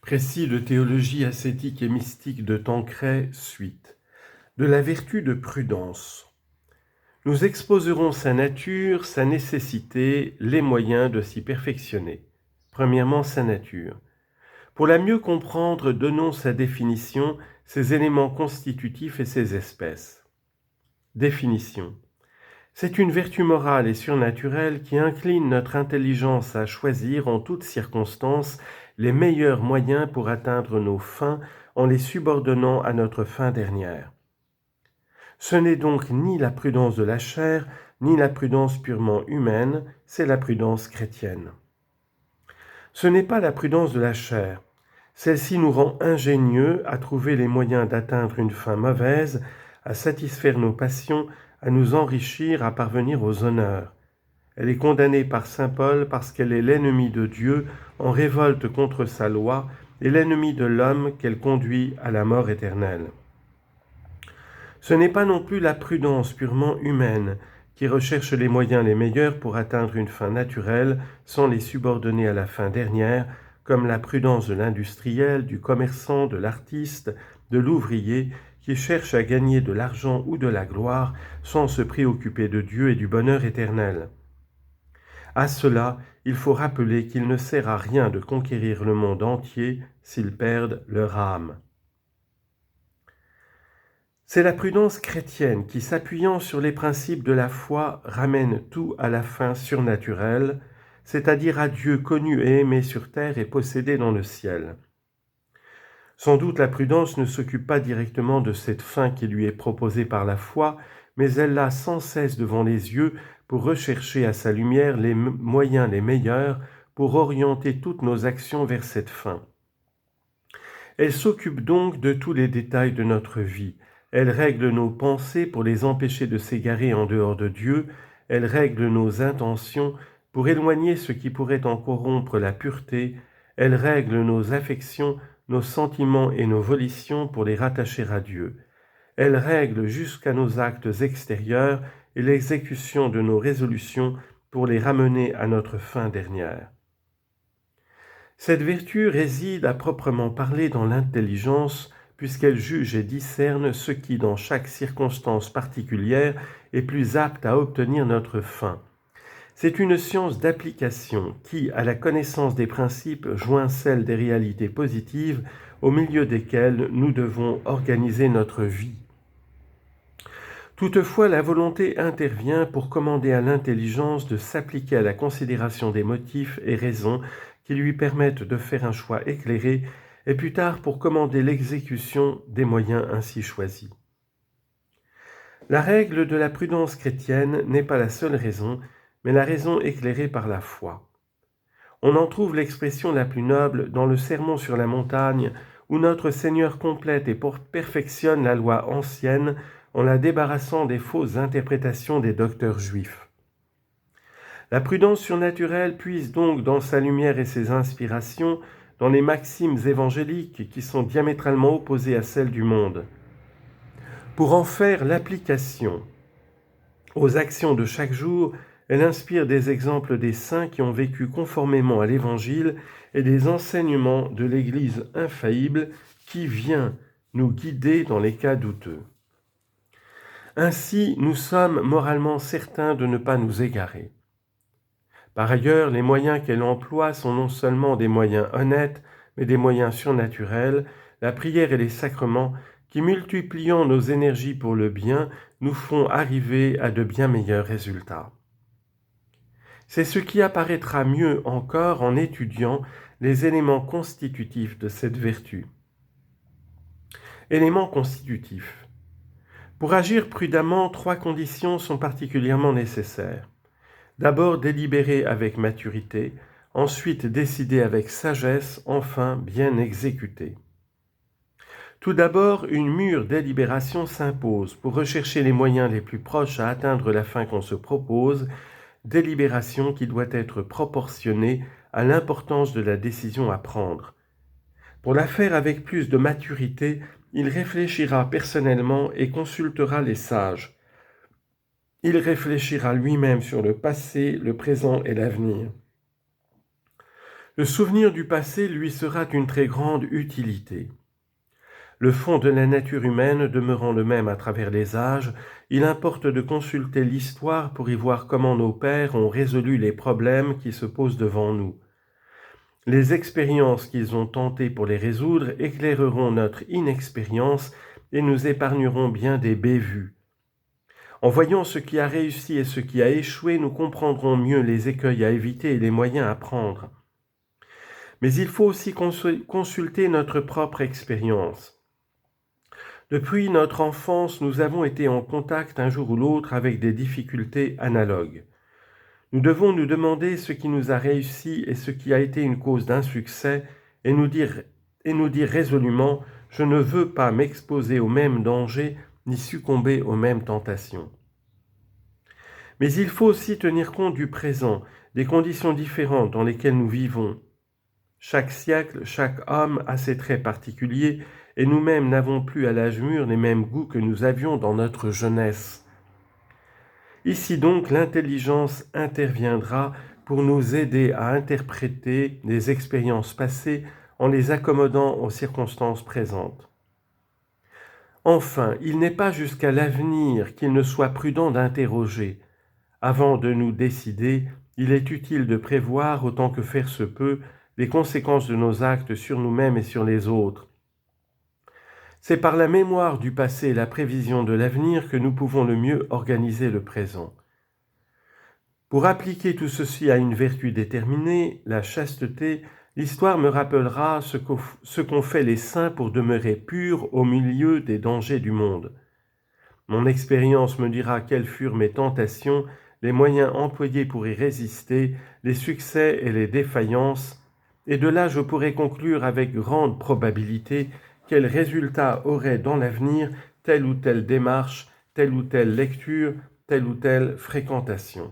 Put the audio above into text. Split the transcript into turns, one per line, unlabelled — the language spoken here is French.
Précis de théologie ascétique et mystique de Tancret, suite. De la vertu de prudence. Nous exposerons sa nature, sa nécessité, les moyens de s'y perfectionner. Premièrement, sa nature. Pour la mieux comprendre, donnons sa définition, ses éléments constitutifs et ses espèces. Définition. C'est une vertu morale et surnaturelle qui incline notre intelligence à choisir en toutes circonstances les meilleurs moyens pour atteindre nos fins en les subordonnant à notre fin dernière. Ce n'est donc ni la prudence de la chair, ni la prudence purement humaine, c'est la prudence chrétienne. Ce n'est pas la prudence de la chair. Celle-ci nous rend ingénieux à trouver les moyens d'atteindre une fin mauvaise, à satisfaire nos passions, à nous enrichir, à parvenir aux honneurs. Elle est condamnée par saint Paul parce qu'elle est l'ennemie de Dieu en révolte contre sa loi et l'ennemi de l'homme qu'elle conduit à la mort éternelle. Ce n'est pas non plus la prudence purement humaine qui recherche les moyens les meilleurs pour atteindre une fin naturelle sans les subordonner à la fin dernière, comme la prudence de l'industriel, du commerçant, de l'artiste, de l'ouvrier, qui cherche à gagner de l'argent ou de la gloire sans se préoccuper de Dieu et du bonheur éternel. À cela, il faut rappeler qu'il ne sert à rien de conquérir le monde entier s'ils perdent leur âme. C'est la prudence chrétienne qui, s'appuyant sur les principes de la foi, ramène tout à la fin surnaturelle, c'est-à-dire à Dieu connu et aimé sur terre et possédé dans le ciel. Sans doute la prudence ne s'occupe pas directement de cette fin qui lui est proposée par la foi, mais elle l'a sans cesse devant les yeux pour rechercher à sa lumière les moyens les meilleurs pour orienter toutes nos actions vers cette fin. Elle s'occupe donc de tous les détails de notre vie. Elle règle nos pensées pour les empêcher de s'égarer en dehors de Dieu. Elle règle nos intentions pour éloigner ce qui pourrait en corrompre la pureté. Elle règle nos affections, nos sentiments et nos volitions pour les rattacher à Dieu. Elle règle jusqu'à nos actes extérieurs et l'exécution de nos résolutions pour les ramener à notre fin dernière. Cette vertu réside à proprement parler dans l'intelligence, puisqu'elle juge et discerne ce qui, dans chaque circonstance particulière, est plus apte à obtenir notre fin. C'est une science d'application qui, à la connaissance des principes, joint celle des réalités positives au milieu desquelles nous devons organiser notre vie. Toutefois, la volonté intervient pour commander à l'intelligence de s'appliquer à la considération des motifs et raisons qui lui permettent de faire un choix éclairé, et plus tard pour commander l'exécution des moyens ainsi choisis. La règle de la prudence chrétienne n'est pas la seule raison, mais la raison éclairée par la foi. On en trouve l'expression la plus noble dans le Sermon sur la montagne, où notre Seigneur complète et perfectionne la loi ancienne en la débarrassant des fausses interprétations des docteurs juifs. La prudence surnaturelle puise donc dans sa lumière et ses inspirations dans les maximes évangéliques qui sont diamétralement opposées à celles du monde. Pour en faire l'application aux actions de chaque jour, elle inspire des exemples des saints qui ont vécu conformément à l'Évangile et des enseignements de l'Église infaillible qui vient nous guider dans les cas douteux. Ainsi, nous sommes moralement certains de ne pas nous égarer. Par ailleurs, les moyens qu'elle emploie sont non seulement des moyens honnêtes, mais des moyens surnaturels, la prière et les sacrements, qui, multipliant nos énergies pour le bien, nous font arriver à de bien meilleurs résultats. C'est ce qui apparaîtra mieux encore en étudiant les éléments constitutifs de cette vertu. Éléments constitutifs. Pour agir prudemment, 3 conditions sont particulièrement nécessaires. D'abord délibérer avec maturité, ensuite décider avec sagesse, enfin bien exécuter. Tout d'abord, une mûre délibération s'impose pour rechercher les moyens les plus proches à atteindre la fin qu'on se propose, délibération qui doit être proportionnée à l'importance de la décision à prendre. Pour la faire avec plus de maturité, il réfléchira personnellement et consultera les sages. Il réfléchira lui-même sur le passé, le présent et l'avenir. Le souvenir du passé lui sera d'une très grande utilité. Le fond de la nature humaine demeurant le même à travers les âges, il importe de consulter l'histoire pour y voir comment nos pères ont résolu les problèmes qui se posent devant nous. Les expériences qu'ils ont tentées pour les résoudre éclaireront notre inexpérience et nous épargneront bien des bévues. En voyant ce qui a réussi et ce qui a échoué, nous comprendrons mieux les écueils à éviter et les moyens à prendre. Mais il faut aussi consulter notre propre expérience. Depuis notre enfance, nous avons été en contact un jour ou l'autre avec des difficultés analogues. Nous devons nous demander ce qui nous a réussi et ce qui a été une cause d'insuccès et nous dire résolument « je ne veux pas m'exposer aux mêmes dangers ni succomber aux mêmes tentations ». Mais il faut aussi tenir compte du présent, des conditions différentes dans lesquelles nous vivons. Chaque siècle, chaque homme a ses traits particuliers et nous-mêmes n'avons plus à l'âge mûr les mêmes goûts que nous avions dans notre jeunesse. Ici donc, l'intelligence interviendra pour nous aider à interpréter les expériences passées en les accommodant aux circonstances présentes. Enfin, il n'est pas jusqu'à l'avenir qu'il ne soit prudent d'interroger. Avant de nous décider, il est utile de prévoir, autant que faire se peut, les conséquences de nos actes sur nous-mêmes et sur les autres. C'est par la mémoire du passé et la prévision de l'avenir que nous pouvons le mieux organiser le présent. Pour appliquer tout ceci à une vertu déterminée, la chasteté, l'histoire me rappellera ce qu'ont fait les saints pour demeurer purs au milieu des dangers du monde. Mon expérience me dira quelles furent mes tentations, les moyens employés pour y résister, les succès et les défaillances, et de là je pourrai conclure avec grande probabilité quel résultat aurait dans l'avenir telle ou telle démarche, telle ou telle lecture, telle ou telle fréquentation.